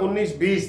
19, 20,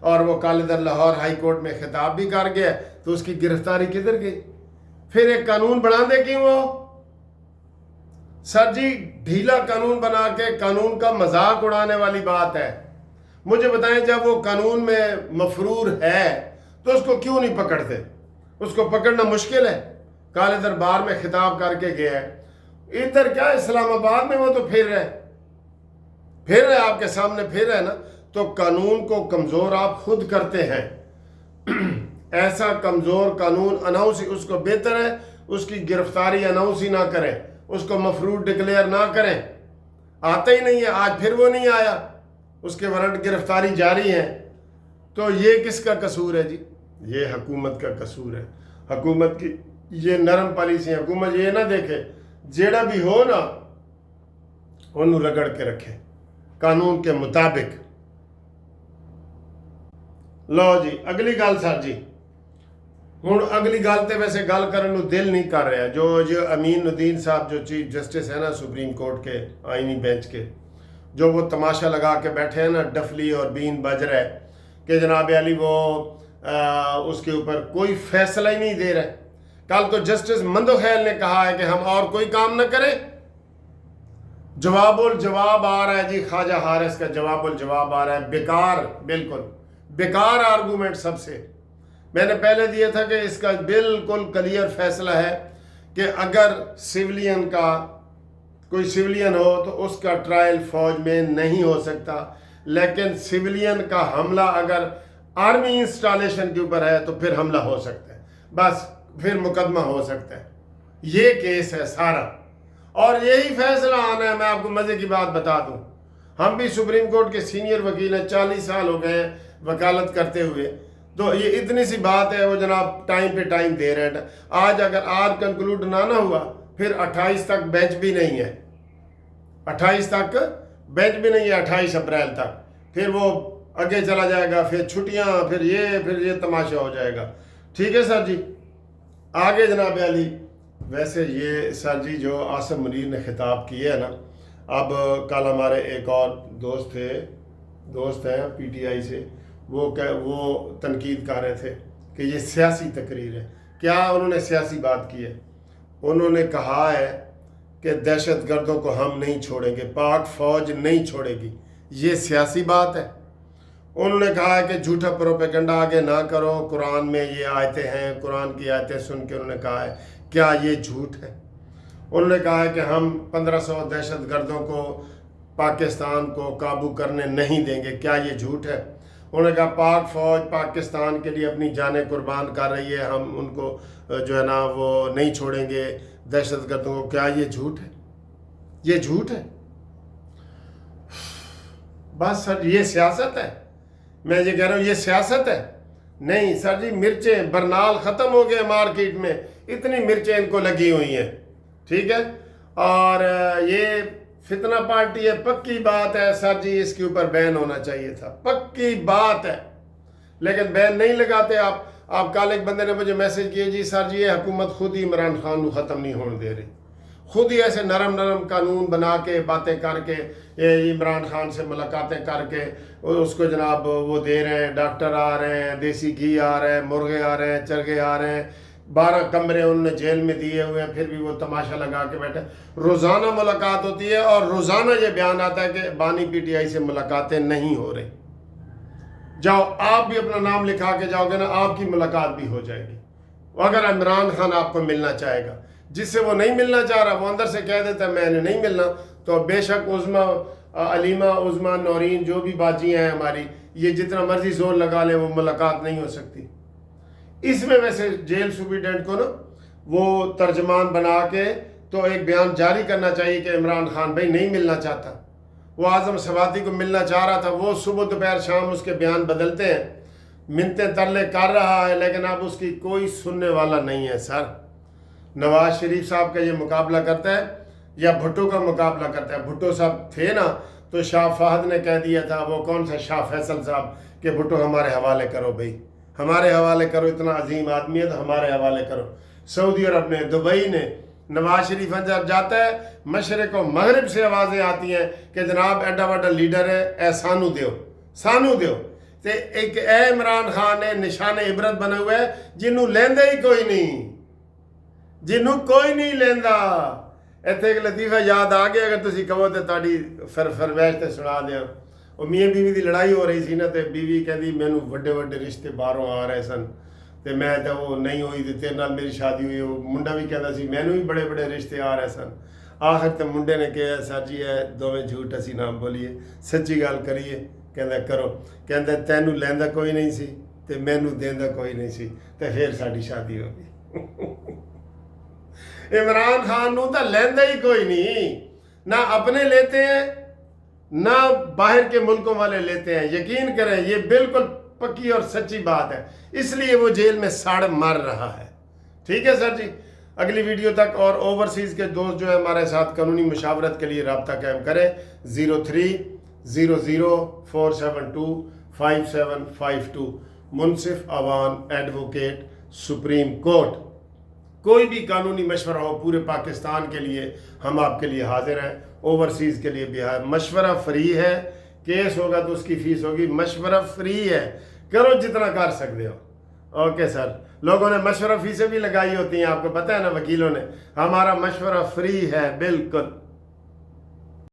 اور وہ کالدر Lahore high court میں خطاب بھی کر گیا تو اس کی گرفتاری کدھر گئی؟ پھر ایک قانون بنا دے کیوں وہ؟ سر جی ڈھیلا قانون بنا کے قانون کا مذاق اڑانے والی بات ہے۔ مجھے بتائیں جب وہ قانون میں مفرور ہے تو اس کو کیوں نہیں پکڑتے؟ اس کو پکڑنا مشکل ہے۔ کالے دربار میں خطاب کر کے گیا ہے، ادھر کیا اسلام آباد میں وہ تو پھر رہے آپ کے سامنے پھر رہے نا۔ تو قانون کو کمزور آپ خود کرتے ہیں۔ ایسا کمزور قانون اناؤنس، اس کو بہتر ہے اس کی گرفتاری اناؤنس ہی نہ کریں، اس کو مفروض ڈکلیئر نہ کریں۔ آتا ہی نہیں ہے، آج پھر وہ نہیں آیا، اس کے وارنٹ گرفتاری جاری ہیں۔ تو یہ کس کا قصور ہے جی؟ یہ حکومت کا قصور ہے، حکومت کی یہ نرم پالیسی ہے۔ حکومت یہ نہ دیکھے جیڑا بھی ہو نا انہوں رگڑ کے رکھے قانون کے مطابق۔ لو جی اگلی گل سر جی، ہوں اگلی گل تے ویسے گل کرنے نو دل نہیں کر رہا۔ جو امین الدین صاحب جو چیف جسٹس ہے نا سپریم کورٹ کے آئینی بینچ کے، جو وہ تماشا لگا کے بیٹھے ہیں نا، ڈفلی اور بین بج رہے کہ جناب علی وہ اس کے اوپر کوئی فیصلہ ہی نہیں دے رہے۔ کل تو جسٹس مندوخیل نے کہا ہے کہ ہم اور کوئی کام نہ کریں۔ جواب الجواب آ رہا ہے جی، خواجہ حارث کا جواب الجواب آ رہا ہے، بیکار، بالکل بیکار آرگومنٹ سب سے۔ میں نے پہلے دیا تھا کہ اس کا بالکل کلیئر فیصلہ ہے کہ اگر سویلین کا کوئی سویلین ہو تو اس کا ٹرائل فوج میں نہیں ہو سکتا، لیکن سویلین کا حملہ اگر آرمی انسٹالیشن کے اوپر ہے تو پھر حملہ ہو سکتا ہے، بس پھر مقدمہ ہو سکتا ہے۔ یہ کیس ہے سارا، اور یہی فیصلہ آنا ہے۔ میں آپ کو مزے کی بات بتا دوں، ہم بھی سپریم کورٹ کے سینئر وکیل ہیں، 40 سال ہو گئے ہیں وکالت کرتے ہوئے، تو یہ اتنی سی بات ہے وہ جناب ٹائم پہ ٹائم دے رہے ہیں۔ آج اگر آج کنکلوڈ نہ ہوا پھر 28 تک بینچ بھی نہیں ہے، 28 تک بینچ بھی نہیں ہے، 28 اپریل تک پھر وہ آگے چلا جائے گا، پھر چھٹیاں، پھر یہ تماشا ہو جائے گا۔ ٹھیک ہے سر جی، آگے جناب علی ویسے یہ سر جی جو عاصم منیر نے خطاب کیا ہے نا، اب کل ہمارے ایک اور دوست ہیں پی ٹی آئی سے، وہ تنقید کر رہے تھے کہ یہ سیاسی تقریر ہے۔ کیا انہوں نے سیاسی بات کی ہے؟ انہوں نے کہا ہے کہ دہشت گردوں کو ہم نہیں چھوڑیں گے، پاک فوج نہیں چھوڑے گی۔ یہ سیاسی بات ہے۔ انہوں نے کہا ہے کہ جھوٹا پروپیگنڈا آگے نہ کرو، قرآن میں یہ آیتیں ہیں، قرآن کی آیتیں سن کے انہوں نے کہا ہے کیا یہ جھوٹ ہے؟ انہوں نے کہا ہے کہ ہم 1500 دہشت گردوں کو پاکستان کو قابو کرنے نہیں دیں گے، کیا یہ جھوٹ ہے؟ انہوں نے کہا پاک فوج پاکستان کے لیے اپنی جانیں قربان کر رہی ہے، ہم ان کو جو ہے نا وہ نہیں چھوڑیں گے دہشت گردوں کو، کیا یہ جھوٹ ہے؟ یہ جھوٹ ہے۔ بس سر یہ سیاست ہے، میں یہ کہہ رہا ہوں یہ سیاست ہے۔ نہیں سر جی، مرچیں برنال ختم ہو گئے مارکیٹ میں، اتنی مرچیں ان کو لگی ہوئی ہیں، ٹھیک ہے۔ اور یہ فتنہ پارٹی ہے، پکی بات ہے سر جی، اس کے اوپر بین ہونا چاہیے تھا، پکی بات ہے، لیکن بین نہیں لگاتے آپ کل ایک بندے نے مجھے میسج کیا جی سر جی یہ حکومت خود ہی عمران خان کو ختم نہیں ہونے دے رہی، خود ہی ایسے نرم قانون بنا کے باتیں کر کے عمران خان سے ملاقاتیں کر کے اس کو جناب وہ دے رہے ہیں، ڈاکٹر آ رہے ہیں، دیسی گھی آ رہے ہیں، مرغے آ رہے ہیں، چرگے آ رہے ہیں، 12 کمرے انہوں نے جیل میں دیے ہوئے ہیں، پھر بھی وہ تماشا لگا کے بیٹھے۔ روزانہ ملاقات ہوتی ہے اور روزانہ یہ بیان آتا ہے کہ بانی پی ٹی آئی سے ملاقاتیں نہیں ہو رہی۔ جاؤ آپ بھی اپنا نام لکھا کے جاؤ گے نا، آپ کی ملاقات بھی ہو جائے گی۔ اگر عمران خان آپ کو ملنا چاہے گا، جس سے وہ نہیں ملنا چاہ رہا وہ اندر سے کہہ دیتا ہے میں نے نہیں ملنا، تو بے شک عظمیٰ علیمہ عظمیٰ نورین جو بھی باجیاں ہیں ہماری، یہ جتنا مرضی زور لگا لیں وہ ملاقات نہیں ہو سکتی۔ اس میں ویسے جیل سپرنٹینڈنٹ کو نا وہ ترجمان بنا کے تو ایک بیان جاری کرنا چاہیے کہ عمران خان بھائی نہیں ملنا چاہتا، وہ اعظم سواتی کو ملنا چاہ رہا تھا، وہ صبح دوپہر شام اس کے بیان بدلتے ہیں، منتیں ترلے کر رہا ہے، لیکن اب اس کی کوئی سننے والا نہیں ہے۔ سر نواز شریف صاحب کا یہ مقابلہ کرتا ہے یا بھٹو کا مقابلہ کرتا ہے؟ بھٹو صاحب تھے نا تو شاہ فہد نے کہہ دیا تھا، وہ کون سا شاہ فیصل صاحب، کہ بھٹو ہمارے حوالے کرو بھائی، ہمارے حوالے کرو، اتنا عظیم آدمی ہے تو ہمارے حوالے کرو۔ سعودی عرب نے، دبئی نے، نواز شریف جب جاتا ہے مشرق و مغرب سے آوازیں آتی ہیں کہ جناب ایڈا وڈا لیڈر ہے، اے سانو دیو، تے ایک اے عمران خان ہے نشان عبرت بنا ہوا ہے جنہوں لیندے ہی کوئی نہیں، جنہوں کوئی نہیں لیندا۔ ایتھے ایک لطیفہ یاد آ گیا، اگر تسی کہو تے تہاڈی فرمائش تے سنا دیاں۔ وہ میاں بیوی دی لڑائی ہو رہی سی نا، تے بیوی کہندی مینوں وڈے وڈے رشتے باہروں آ رہے سن تے میں تے وہ نہیں ہوئی تے تیرے نال میری شادی ہوئی۔ وہ منڈا بھی کہندا سی مینوں بھی بڑے بڑے رشتے آ رہے سن۔ آخر تے منڈے نے کہا سر جی اے دوویں جھوٹ اسی نہ بولیے، سچی گل کریے۔ کہندا کرو، کہندا تینوں لیندا کوئی نہیں سی تے مینوں دیندا کوئی نہیں سی تے پھر ساڈی شادی ہو گئی۔ عمران خان نوں تو لیندا ہی کوئی نہیں، نہ اپنے لیتے ہیں نہ باہر کے ملکوں والے لیتے ہیں۔ یقین کریں یہ بالکل پکی اور سچی بات ہے، اس لیے وہ جیل میں سڑ مر رہا ہے۔ ٹھیک ہے سر جی، اگلی ویڈیو تک اور اوورسیز کے دوست جو ہے ہمارے ساتھ قانونی مشاورت کے لیے رابطہ قائم کریں 030047255752 منصف عوان ایڈوکیٹ سپریم کورٹ۔ کوئی بھی قانونی مشورہ ہو پورے پاکستان کے لیے ہم آپ کے لیے حاضر ہیں، اوورسیز کے لیے بھی ہے۔ مشورہ فری ہے، کیس ہوگا تو اس کی فیس ہوگی، مشورہ فری ہے، کرو جتنا کر سکتے ہو۔ اوکے سر، لوگوں نے مشورہ فیسیں بھی لگائی ہوتی ہیں، آپ کو پتہ ہے نا، وکیلوں نے۔ ہمارا مشورہ فری ہے بالکل۔